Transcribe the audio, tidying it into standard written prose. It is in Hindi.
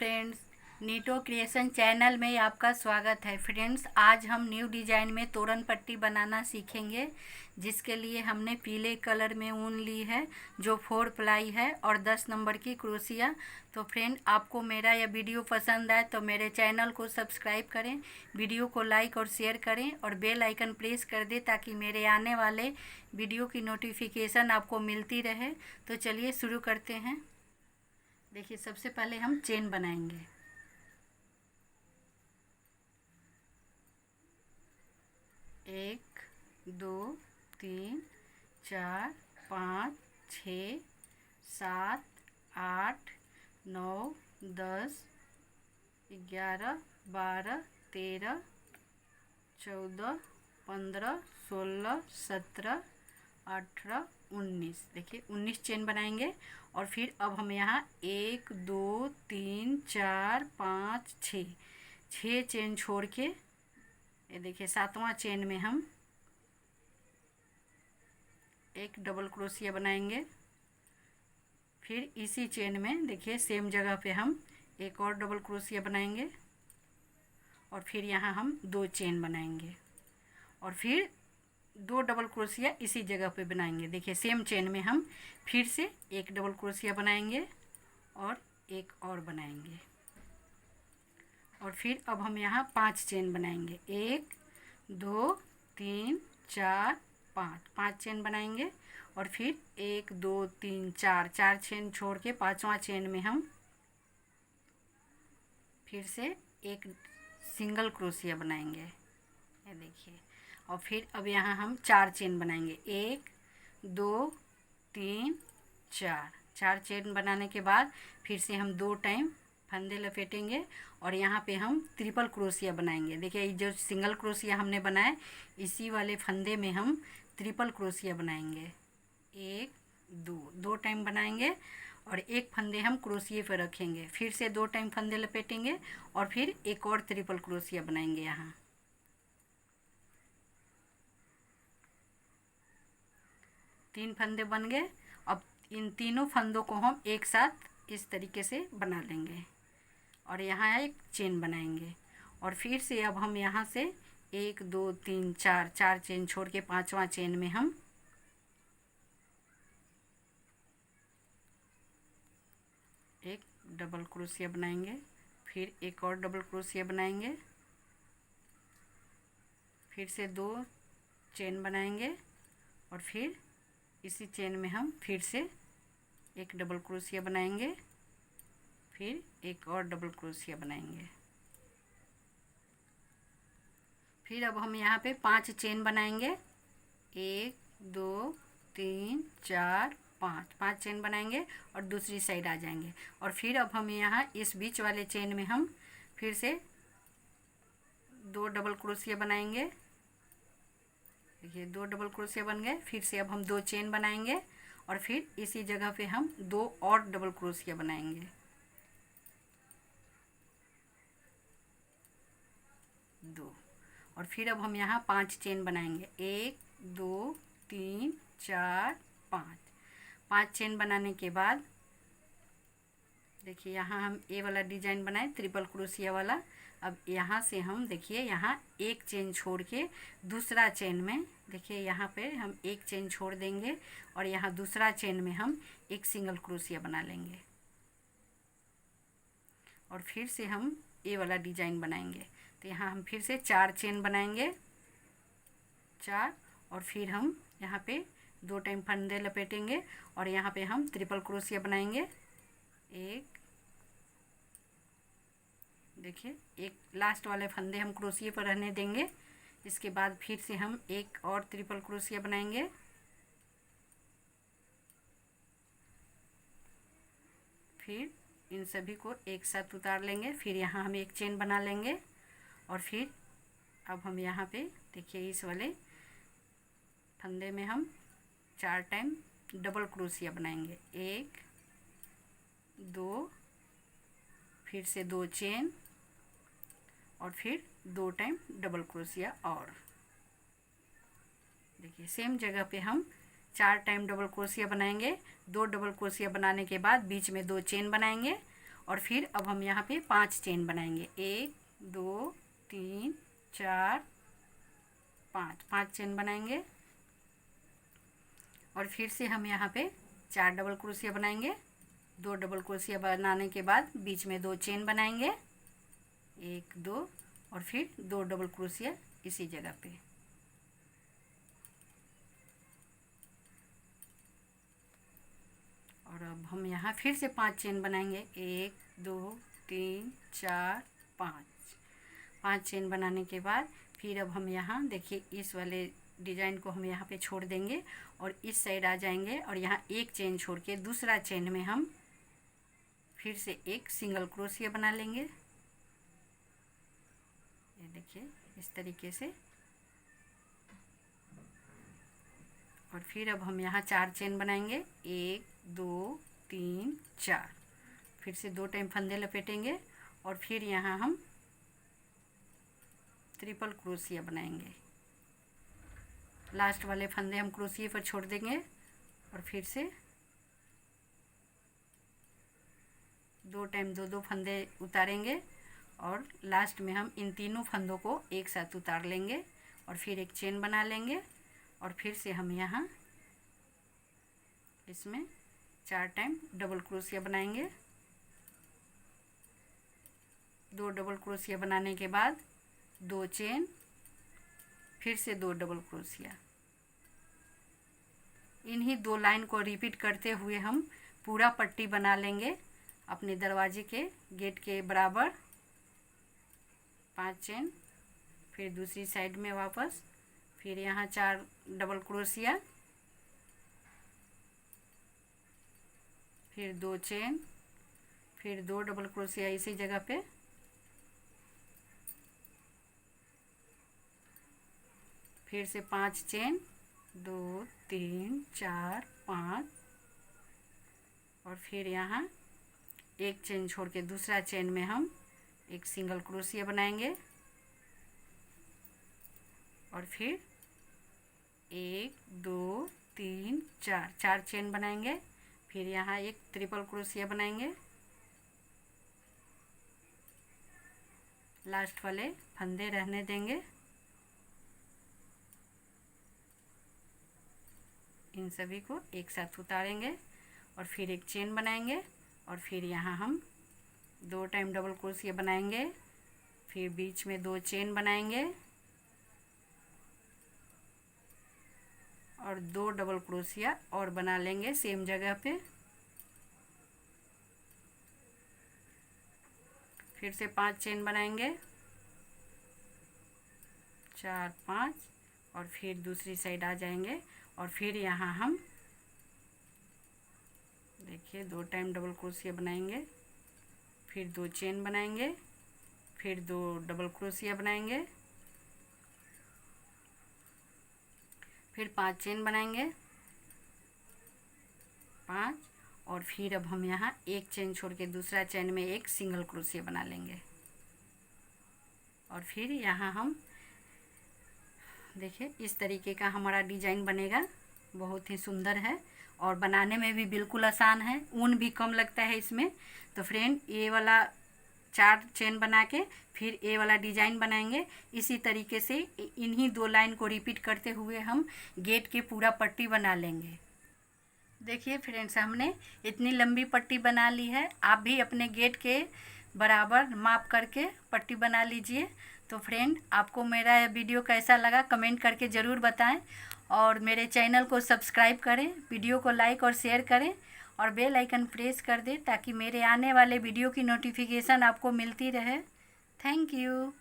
फ्रेंड्स, नीटो क्रिएशन चैनल में आपका स्वागत है। फ्रेंड्स, आज हम न्यू डिज़ाइन में तोरण पट्टी बनाना सीखेंगे, जिसके लिए हमने पीले कलर में ऊन ली है जो 4 प्लाई है और 10 नंबर की क्रोशिया। तो फ्रेंड, आपको मेरा यह वीडियो पसंद आए तो मेरे चैनल को सब्सक्राइब करें, वीडियो को लाइक और शेयर करें और बेल आइकन प्रेस कर दें ताकि मेरे आने वाले वीडियो की नोटिफिकेशन आपको मिलती रहे। तो चलिए शुरू करते हैं। देखिए, सबसे पहले हम चेन बनाएंगे। एक, दो, तीन, चार, 5, 6, 7, 8, 9, 10, 11, 12, 13, 14, 15, 16, 17, 18, 19। देखिए, 19 चेन बनाएंगे। और फिर अब हम यहाँ 1, 2, 3, 4, 5, 6 चेन छोड़ के, ये देखिए 7वां चेन में हम एक डबल क्रोशिया बनाएंगे। फिर इसी चेन में देखिए सेम जगह पे हम एक और डबल क्रोशिया बनाएंगे और फिर यहाँ हम 2 चेन बनाएंगे और फिर 2 डबल क्रोशिया इसी जगह पे बनाएंगे। देखिए, सेम चेन में हम फिर से एक डबल क्रोशिया बनाएंगे और एक और बनाएंगे और फिर अब हम यहाँ 5 चेन बनाएंगे। 1, 2, 3, 4, 5 चेन बनाएंगे और फिर 1, 2, 3, 4 चेन छोड़ के 5वां चेन में हम फिर से एक सिंगल क्रोशिया बनाएंगे। ये देखिए, और फिर अब यहाँ हम 4 चेन बनाएंगे। 1, 2, 3, 4 चेन बनाने के बाद फिर से हम 2 टाइम फंदे लपेटेंगे और यहाँ पे हम ट्रिपल क्रोशिया बनाएंगे। देखिए, जो सिंगल क्रोशिया हमने बनाया इसी वाले फंदे में हम ट्रिपल क्रोशिया बनाएंगे। 1, 2 टाइम बनाएंगे और एक फंदे हम क्रोशिये पर रखेंगे। फिर से 2 टाइम फंदे लपेटेंगे और फिर एक और ट्रिपल क्रोशिया बनाएंगे। यहाँ 3 फंदे बन गए। अब इन तीनों फंदों को हम एक साथ इस तरीके से बना लेंगे और यहाँ एक चेन बनाएंगे और फिर से अब हम यहाँ से 1, 2, 3, 4 चेन छोड़ के 5वां चेन में हम एक डबल क्रोशिया बनाएंगे। फिर एक और डबल क्रोशिया बनाएंगे। फिर से 2 चेन बनाएंगे और फिर इसी चेन में हम फिर से एक डबल क्रोशिया बनाएंगे। फिर एक और डबल क्रोशिया बनाएंगे। फिर अब हम यहाँ पे 5 चेन बनाएंगे। 1, 2, 3, 4, 5 चेन बनाएंगे और दूसरी साइड आ जाएंगे और फिर अब हम यहाँ इस बीच वाले चेन में हम फिर से 2 डबल क्रोशिया बनाएंगे। देखिए, 2 डबल क्रोशिया बन गए। फिर से अब हम 2 चेन बनाएंगे और फिर इसी जगह पे हम 2 और डबल क्रोशिया बनाएंगे। 2 और फिर अब हम यहाँ 5 चेन बनाएंगे। 1, 2, 3, 4, 5 चेन बनाने के बाद देखिए, यहाँ हम ये वाला डिजाइन बनाए ट्रिपल क्रोशिया वाला। अब यहाँ से हम देखिए यहाँ एक चेन छोड़ के दूसरा चेन में देखिए यहाँ पे हम एक चेन छोड़ देंगे और यहाँ दूसरा चेन में हम एक सिंगल क्रोशिया बना लेंगे और फिर से हम ये वाला डिजाइन बनाएंगे। तो यहाँ हम फिर से 4 चेन बनाएंगे, 4 और फिर हम यहाँ पे 2 टाइम फंदे लपेटेंगे और यहाँ पे हम ट्रिपल क्रोशिया बनाएंगे। एक देखिए, एक लास्ट वाले फंदे हम क्रोशिये पर रहने देंगे। इसके बाद फिर से हम एक और ट्रिपल क्रोशिया बनाएंगे। फिर इन सभी को एक साथ उतार लेंगे। फिर यहाँ हम एक चेन बना लेंगे और फिर अब हम यहाँ पे देखिए इस वाले फंदे में हम 4 टाइम डबल क्रोशिया बनाएंगे। 1, 2, फिर से 2 चेन और फिर 2 टाइम डबल क्रोशिया। और देखिए, सेम जगह पे हम 4 टाइम डबल क्रोशिया बनाएंगे। 2 डबल क्रोशिया बनाने के बाद बीच में 2 चेन बनाएंगे और फिर अब हम यहाँ पे 5 चेन बनाएंगे। 1 2 3 4 5 चेन बनाएंगे और फिर से हम यहाँ पे 4 डबल क्रोशिया बनाएंगे। 2 डबल क्रोशिया बनाने के बाद बीच में 2 चेन बनाएंगे, 1 2 और फिर 2 डबल क्रोशिया इसी जगह पे। और अब हम यहाँ फिर से 5 चेन बनाएंगे। 1 2 3 4 5 चेन बनाने के बाद फिर अब हम यहाँ देखिए इस वाले डिजाइन को हम यहाँ पे छोड़ देंगे और इस साइड आ जाएंगे और यहाँ एक चेन छोड़ के दूसरा चेन में हम फिर से एक सिंगल क्रोशिया बना लेंगे। ये देखिए इस तरीके से। और फिर अब हम यहाँ 4 चेन बनाएंगे। 1 2 3 4 फिर से 2 टाइम फंदे लपेटेंगे और फिर यहाँ हम ट्रिपल क्रोशिया बनाएंगे। लास्ट वाले फंदे हम क्रोशिया पर छोड़ देंगे और फिर से 2 टाइम 2 फंदे उतारेंगे और लास्ट में हम इन तीनों फंदों को एक साथ उतार लेंगे और फिर एक चेन बना लेंगे और फिर से हम यहाँ इसमें 4 टाइम डबल क्रोशिया बनाएंगे। 2 डबल क्रोशिया बनाने के बाद 2 चेन, फिर से 2 डबल क्रोशिया। इन्हीं 2 लाइन को रिपीट करते हुए हम पूरा पट्टी बना लेंगे अपने दरवाजे के गेट के बराबर। 5 चेन, फिर दूसरी साइड में वापस, फिर यहाँ 4 डबल क्रोशिया, फिर 2 चेन, फिर 2 डबल क्रोशिया इसी जगह पे, फिर से 5 चेन, 2 3 4 5 और फिर यहाँ एक चेन छोड़ के दूसरा चेन में हम एक सिंगल क्रोशिया बनाएंगे और फिर 1 2 3 4 चेन बनाएंगे। फिर यहाँ एक ट्रिपल क्रोशिया बनाएंगे। लास्ट वाले फंदे रहने देंगे। इन सभी को एक साथ उतारेंगे और फिर एक चेन बनाएंगे और फिर यहाँ हम 2 टाइम डबल क्रोशिया बनाएंगे, फिर बीच में 2 चेन बनाएंगे और 2 डबल क्रोशिया और बना लेंगे सेम जगह पे। फिर से 5 चेन बनाएंगे, 4 5 और फिर दूसरी साइड आ जाएंगे और फिर यहाँ हम देखिए 2 टाइम डबल क्रोशिया बनाएंगे, फिर 2 चेन बनाएंगे, फिर 2 डबल क्रोशिया बनाएंगे, फिर 5 चेन बनाएंगे 5 और फिर अब हम यहाँ एक चेन छोड़ के दूसरा चेन में एक सिंगल क्रोशिया बना लेंगे और फिर यहाँ हम देखिए इस तरीके का हमारा डिजाइन बनेगा। बहुत ही सुंदर है और बनाने में भी बिल्कुल आसान है, ऊन भी कम लगता है इसमें। तो फ्रेंड ये वाला 4 चेन बना के फिर ये वाला डिजाइन बनाएंगे। इसी तरीके से इन्हीं 2 लाइन को रिपीट करते हुए हम गेट के पूरा पट्टी बना लेंगे। देखिए फ्रेंड्स हमने इतनी लंबी पट्टी बना ली है। आप भी अपने गेट के बराबर माप करके पट्टी बना लीजिए। तो फ्रेंड आपको मेरा यह वीडियो कैसा लगा कमेंट करके ज़रूर बताएं और मेरे चैनल को सब्सक्राइब करें, वीडियो को लाइक और शेयर करें और बेल आइकन प्रेस कर दें ताकि मेरे आने वाले वीडियो की नोटिफिकेशन आपको मिलती रहे। Thank you.